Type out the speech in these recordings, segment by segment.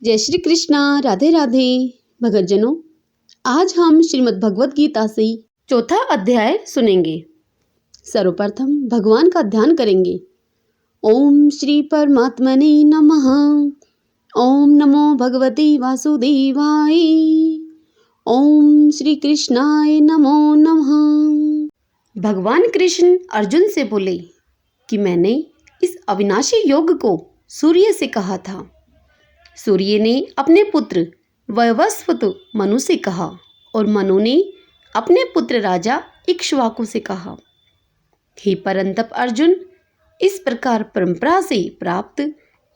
जय श्री कृष्णा। राधे राधे भगतजनों, आज हम श्रीमद् भगवत गीता से चौथा अध्याय सुनेंगे। सर्वप्रथम भगवान का ध्यान करेंगे। ओम श्री परमात्मने नमः। ओम नमो भगवते वासुदेवाय। ओम श्री कृष्णाय नमो नमः। भगवान कृष्ण अर्जुन से बोले कि मैंने इस अविनाशी योग को सूर्य से कहा था। सूर्य ने अपने पुत्र वैवस्वत मनु से कहा और मनु ने अपने पुत्र राजा इक्ष्वाकु से कहा। हे परंतप अर्जुन, इस प्रकार परंपरा से प्राप्त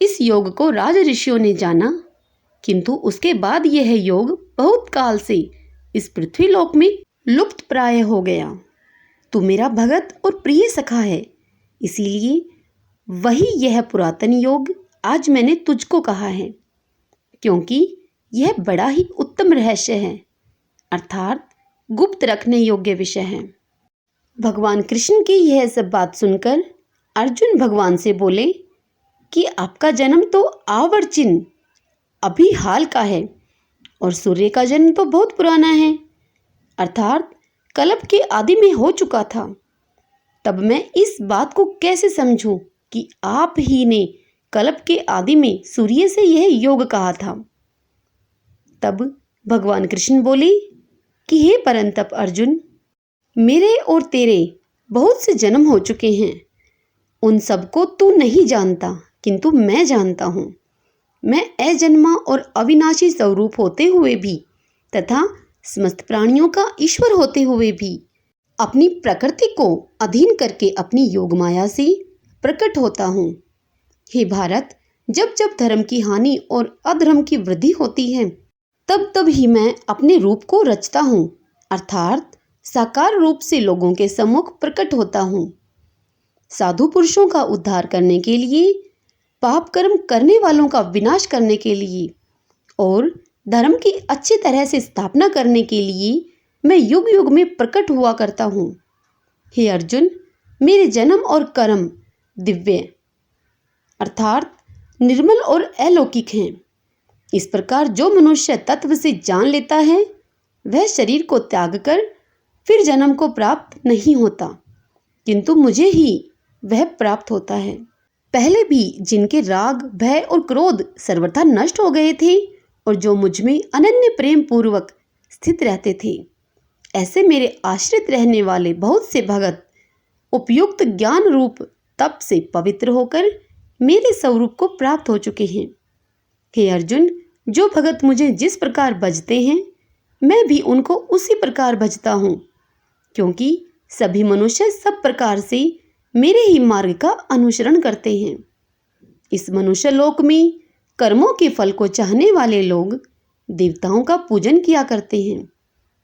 इस योग को राज ऋषियों ने जाना, किंतु उसके बाद यह योग बहुत काल से इस पृथ्वी लोक में लुप्त प्राय हो गया। तू मेरा भगत और प्रिय सखा है, इसीलिए वही यह पुरातन योग आज मैंने तुझको कहा है, क्योंकि यह बड़ा ही उत्तम रहस्य है, अर्थात गुप्त रखने योग्य विषय है। भगवान कृष्ण की यह सब बात सुनकर अर्जुन भगवान से बोले कि आपका जन्म तो आवर्चिन अभी हाल का है और सूर्य का जन्म तो बहुत पुराना है, अर्थात कल्प के आदि में हो चुका था। तब मैं इस बात को कैसे समझूं कि आप ही ने कल्प के आदि में सूर्य से यह योग कहा था। तब भगवान कृष्ण बोले कि हे परंतप अर्जुन, मेरे और तेरे बहुत से जन्म हो चुके हैं, उन सबको तू नहीं जानता, किंतु मैं जानता हूँ। मैं अजन्मा और अविनाशी स्वरूप होते हुए भी तथा समस्त प्राणियों का ईश्वर होते हुए भी अपनी प्रकृति को अधीन करके अपनी योग माया से प्रकट होता हूँ। हे भारत, जब जब धर्म की हानि और अधर्म की वृद्धि होती है, तब तब ही मैं अपने रूप को रचता हूँ, अर्थात साकार रूप से लोगों के सम्मुख प्रकट होता हूँ। साधु पुरुषों का उद्धार करने के लिए, पाप कर्म करने वालों का विनाश करने के लिए और धर्म की अच्छी तरह से स्थापना करने के लिए मैं युग युग में प्रकट हुआ करता हूँ। हे अर्जुन, मेरे जन्म और कर्म दिव्य अर्थात निर्मल और अलौकिक हैं। इस प्रकार जो मनुष्य तत्व से जान लेता है, वह शरीर को त्याग कर फिर जन्म को प्राप्त नहीं होता, किंतु मुझे ही वह प्राप्त होता है। पहले भी जिनके राग, भय और क्रोध सर्वथा नष्ट हो गए थे और जो मुझ में अनन्य प्रेम पूर्वक स्थित रहते थे, ऐसे मेरे आश्रित रहने वाले बहुत से भगत उपयुक्त ज्ञान रूप तप से पवित्र होकर मेरे स्वरूप को प्राप्त हो चुके हैं। हे अर्जुन, जो भगत मुझे जिस प्रकार भजते हैं, मैं भी उनको उसी प्रकार भजता हूँ, क्योंकि सभी मनुष्य सब प्रकार से मेरे ही मार्ग का अनुसरण करते हैं। इस मनुष्य लोक में कर्मों के फल को चाहने वाले लोग देवताओं का पूजन किया करते हैं,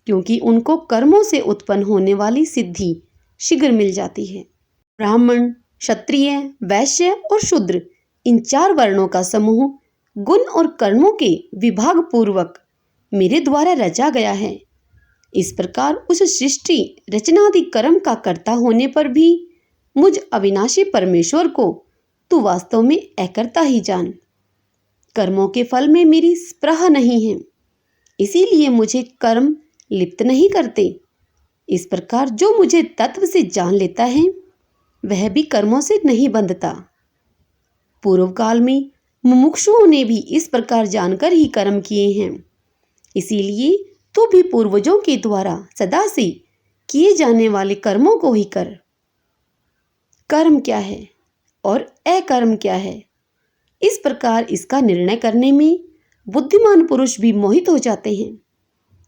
क्योंकि उनको कर्मों से उत्पन्न होने वाली सिद्धि शीघ्र मिल जाती है। ब्राह्मण, क्षत्रिय, वैश्य और शूद्र, इन चार वर्णों का समूह गुण और कर्मों के विभाग पूर्वक मेरे द्वारा रचा गया है। इस प्रकार उस सृष्टि रचनादि कर्म का कर्ता होने पर भी मुझ अविनाशी परमेश्वर को तू वास्तव में अकर्ता ही जान। कर्मों के फल में मेरी स्पृहा नहीं है, इसीलिए मुझे कर्म लिप्त नहीं करते। इस प्रकार जो मुझे तत्व से जान लेता है, वह भी कर्मों से नहीं बंधता। पूर्व काल में मुमुक्षुओं ने भी इस प्रकार जानकर ही कर्म किए हैं, इसीलिए तू भी पूर्वजों के द्वारा सदा से किए जाने वाले कर्मों को ही कर। कर्म क्या है और अकर्म क्या है, इस प्रकार इसका निर्णय करने में बुद्धिमान पुरुष भी मोहित हो जाते हैं।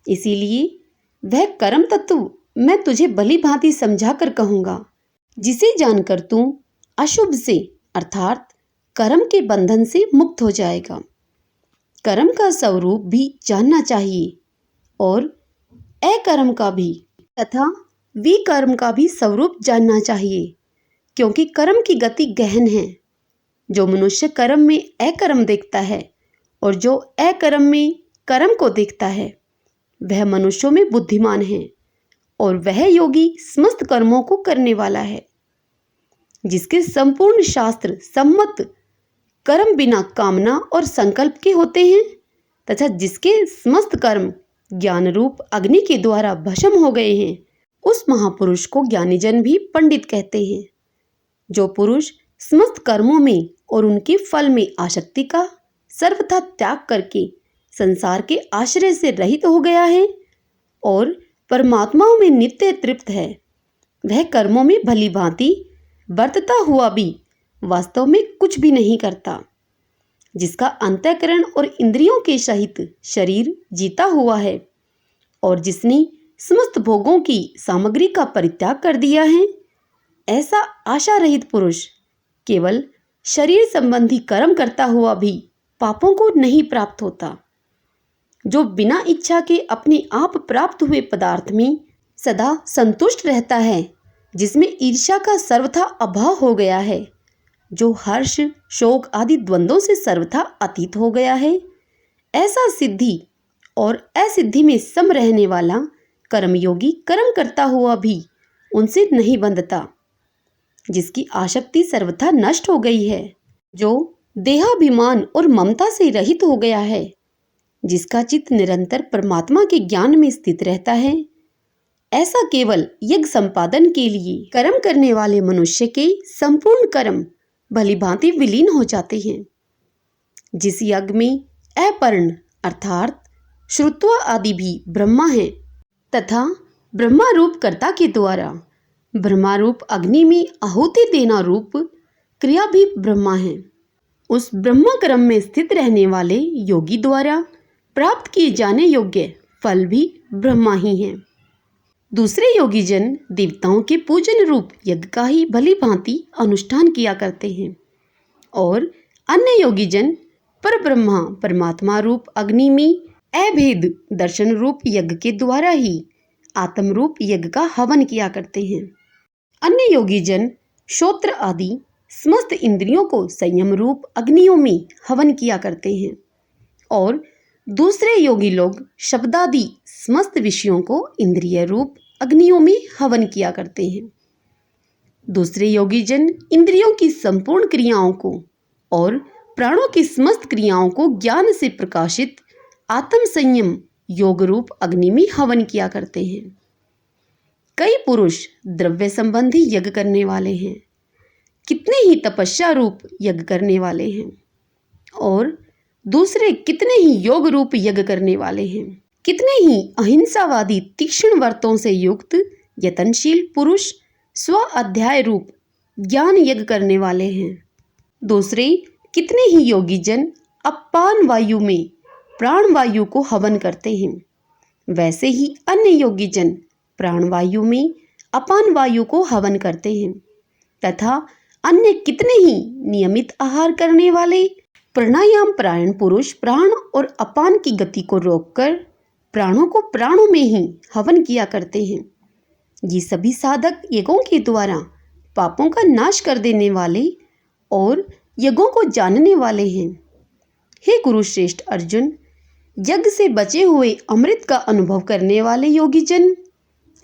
इसीलिए वह कर्म तत्व मैं तुझे भली भांति समझा कर कहूँगा, जिसे जानकर तू अशुभ से अर्थात कर्म के बंधन से मुक्त हो जाएगा। कर्म का स्वरूप भी जानना चाहिए और अकर्म का भी तथा विकर्म का भी स्वरूप जानना चाहिए, क्योंकि कर्म की गति गहन है। जो मनुष्य कर्म में अकर्म देखता है और जो अकर्म में कर्म को देखता है, वह मनुष्यों में बुद्धिमान है और वह योगी समस्त कर्मों को करने वाला है। जिसके संपूर्ण शास्त्र सम्मत कर्म बिना कामना और संकल्प के होते हैं तथा जिसके समस्त कर्म ज्ञान रूप अग्नि के द्वारा भस्म हो गए हैं, उस महापुरुष को ज्ञानीजन भी पंडित कहते हैं। जो पुरुष समस्त कर्मों में और उनके फल में आसक्ति का सर्वथा त्याग करके संसार के आश्रय से रहित हो गया है और परमात्माओं में नित्य तृप्त है, वह कर्मों में भली भांति बरतता हुआ भी वास्तव में कुछ भी नहीं करता। जिसका अंतःकरण और इंद्रियों के सहित शरीर जीता हुआ है और जिसने समस्त भोगों की सामग्री का परित्याग कर दिया है, ऐसा आशा रहित पुरुष केवल शरीर संबंधी कर्म करता हुआ भी पापों को नहीं प्राप्त होता। जो बिना इच्छा के अपने आप प्राप्त हुए पदार्थ में सदा संतुष्ट रहता है, जिसमें ईर्ष्या का सर्वथा अभाव हो गया है, जो हर्ष शोक आदि द्वंद्वों से सर्वथा अतीत हो गया है, ऐसा सिद्धि और असिद्धि में सम रहने वाला कर्मयोगी कर्म करता हुआ भी उनसे नहीं बंधता। जिसकी आसक्ति सर्वथा नष्ट हो गई है, जो देहाभिमान और ममता से रहित हो गया है, जिसका चित्त निरंतर परमात्मा के ज्ञान में स्थित रहता है, ऐसा केवल यज्ञ संपादन के लिए कर्म करने वाले मनुष्य के संपूर्ण कर्म भली भांति विलीन हो जाते हैं। जिस यज्ञ में अपर्ण अर्थात श्रुत्व आदि भी ब्रह्मा है तथा ब्रह्मा रूप कर्ता के द्वारा ब्रह्मा रूप अग्नि में आहुति देना रूप क्रिया भी ब्रह्मा है, उस ब्रह्मा क्रम में स्थित रहने वाले योगी द्वारा प्राप्त किए जाने योग्य फल भी ब्रह्मा ही है। दूसरे योगी जन देवताओं के पूजन रूप यज्ञ का ही भली भांति अनुष्ठान किया करते हैं और अन्य योगी जन पर ब्रह्मा परमात्मा रूप अग्नि में अभेद दर्शन रूप यज्ञ के द्वारा ही आत्म रूप यज्ञ का हवन किया करते हैं। अन्य योगी जन श्रोत्र आदि समस्त इंद्रियों को संयम रूप अग्नियों में हवन किया करते हैं और दूसरे योगी लोग शब्दादि समस्त विषयों को इंद्रिय रूप अग्नियों में हवन किया करते हैं। दूसरे योगी जन इंद्रियों की संपूर्ण क्रियाओं को और प्राणों की समस्त क्रियाओं को ज्ञान से प्रकाशित आत्म संयम योग रूप अग्नि में हवन किया करते हैं। कई पुरुष द्रव्य संबंधी यज्ञ करने वाले हैं, कितने ही तपस्या रूप यज्ञ करने वाले हैं और दूसरे कितने ही योग रूप यज्ञ करने वाले हैं। कितने ही अहिंसावादी तीक्ष्ण व्रतों से युक्त यतनशील पुरुष स्व अध्याय रूप ज्ञान यज्ञ करने वाले हैं। दूसरे कितने ही योगी जन अपान वायु में प्राण वायु को हवन करते हैं, वैसे ही अन्य योगी जन प्राण वायु में अपान वायु को हवन करते हैं तथा अन्य कितने ही नियमित आहार करने वाले प्राणायाम परायण पुरुष प्राण और अपान की गति को रोककर प्राणों को प्राणों में ही हवन किया करते हैं। ये सभी साधक यज्ञों के द्वारा पापों का नाश कर देने वाले और यज्ञों को जानने वाले हैं। हे कुरुश्रेष्ठ अर्जुन, यज्ञ से बचे हुए अमृत का अनुभव करने वाले योगी जन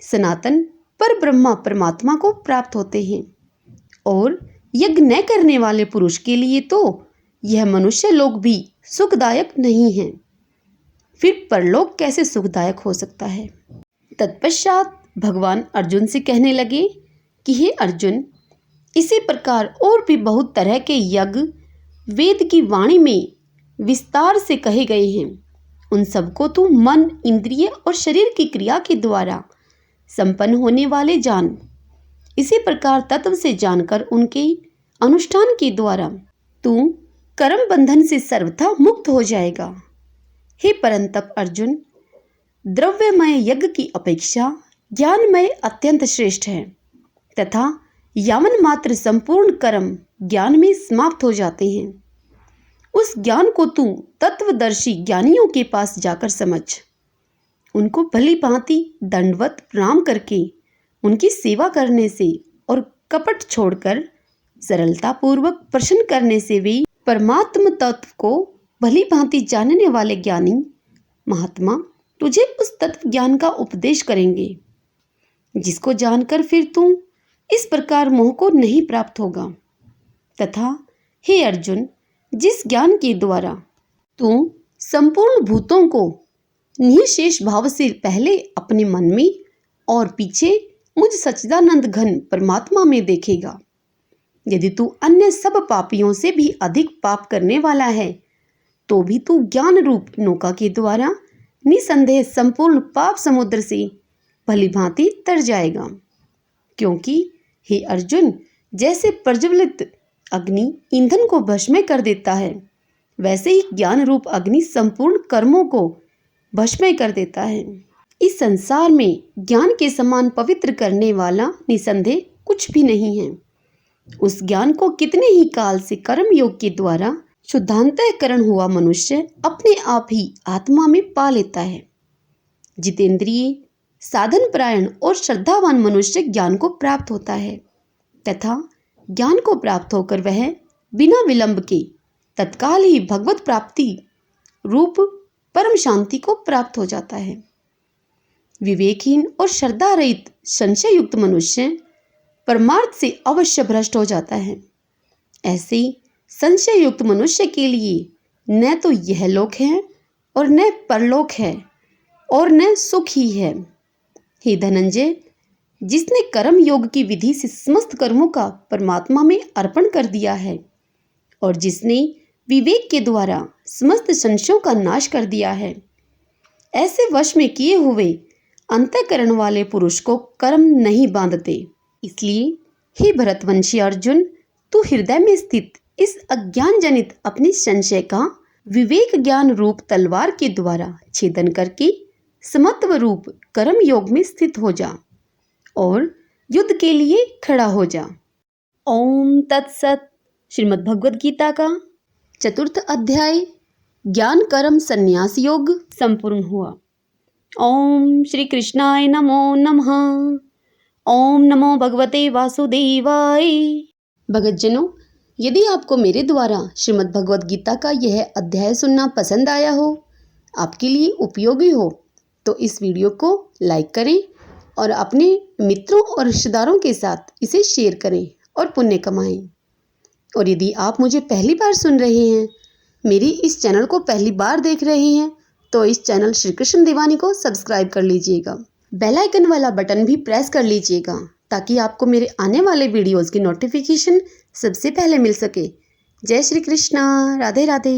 सनातन पर ब्रह्मा परमात्मा को प्राप्त होते हैं और यज्ञ न करने वाले पुरुष के लिए तो यह मनुष्य लोक भी सुखदायक नहीं है, फिर परलोक कैसे सुखदायक हो सकता है। तत्पश्चात भगवान अर्जुन से कहने लगे कि हे अर्जुन, इसी प्रकार और भी बहुत तरह के यज्ञ वेद की वाणी में विस्तार से कहे गए हैं। उन सबको तू मन इंद्रिय और शरीर की क्रिया के द्वारा संपन्न होने वाले जान। इसी प्रकार तत्व से जानकर उनके अनुष्ठान के द्वारा तू कर्म बंधन से सर्वथा मुक्त हो जाएगा। हे परंतप अर्जुन, द्रव्यमय यज्ञ की अपेक्षा ज्ञानमय अत्यंत श्रेष्ठ है तथा यावन मात्र संपूर्ण कर्म ज्ञान में समाप्त हो जाते हैं। उस ज्ञान को तू तत्वदर्शी ज्ञानियों के पास जाकर समझ, उनको भली भांति दंडवत प्रणाम करके उनकी सेवा करने से और कपट छोड़कर सरलता पूर्वक प्रश्न करने से वे परमात्म तत्व को भली भांति जानने वाले ज्ञानी महात्मा तुझे उस तत्व ज्ञान का उपदेश करेंगे, जिसको जानकर फिर तू इस प्रकार मोह को नहीं प्राप्त होगा। तथा हे अर्जुन, जिस ज्ञान के द्वारा तू संपूर्ण भूतों को निःशेष भाव से पहले अपने मन में और पीछे मुझ सच्चिदानंद घन परमात्मा में देखेगा। यदि तू अन्य सब पापियों से भी अधिक पाप करने वाला है तो भी तू ज्ञान रूप नौका के द्वारा निसंदेह संपूर्ण पाप समुद्र से भली भांति तर जाएगा। क्योंकि हे अर्जुन, जैसे प्रज्वलित अग्नि ईंधन को भस्म कर देता है, वैसे ही ज्ञान रूप अग्नि संपूर्ण कर्मों को भस्म कर देता है। इस संसार में ज्ञान के समान पवित्र करने वाला निसंदेह कुछ भी नहीं है। उस ज्ञान को कितने ही काल से कर्म योग के द्वारा शुद्धांतःकरण हुआ मनुष्य अपने आप ही आत्मा में पा लेता है। जितेंद्रिय, साधन परायण और श्रद्धावान मनुष्य ज्ञान को प्राप्त होता है तथा ज्ञान को प्राप्त होकर वह बिना विलंब के तत्काल ही भगवत प्राप्ति रूप परम शांति को प्राप्त हो जाता है। विवेकहीन और श्रद्धा रहित संशय युक्त मनुष्य परमार्थ से अवश्य भ्रष्ट हो जाता है। ऐसे संशय युक्त मनुष्य के लिए न तो यह लोक है और न परलोक है और न सुख ही है। हे धनंजय, जिसने कर्म योग की विधि से समस्त कर्मों का परमात्मा में अर्पण कर दिया है और जिसने विवेक के द्वारा समस्त संशयों का नाश कर दिया है, ऐसे वश में किए हुए अंतःकरण वाले पुरुष को कर्म नहीं बांधते। इसलिए हे भरतवंशी अर्जुन, तू हृदय में स्थित इस अज्ञान जनित अपने संशय का विवेक ज्ञान रूप तलवार के द्वारा छेदन करके समत्व रूप कर्म योग में स्थित हो जा और युद्ध के लिए खड़ा हो जा। ओम तत्सत। श्रीमद् भगवद गीता का 4th अध्याय ज्ञान कर्म संन्यास योग संपूर्ण हुआ। ओम श्री कृष्णाय नमो नमः। ओम नमो भगवते वासुदेवाय। भगतजनों, यदि आपको मेरे द्वारा श्रीमद् भगवद गीता का यह अध्याय सुनना पसंद आया हो, आपके लिए उपयोगी हो, तो इस वीडियो को लाइक करें और अपने मित्रों और रिश्तेदारों के साथ इसे शेयर करें और पुण्य कमाएं। और यदि आप मुझे पहली बार सुन रहे हैं, मेरी इस चैनल को पहली बार देख रहे हैं, तो इस चैनल श्री कृष्ण दीवानी को सब्सक्राइब कर लीजिएगा। बेल आइकन वाला बटन भी प्रेस कर लीजिएगा ताकि आपको मेरे आने वाले वीडियोस की नोटिफिकेशन सबसे पहले मिल सके। जय श्री कृष्णा। राधे राधे।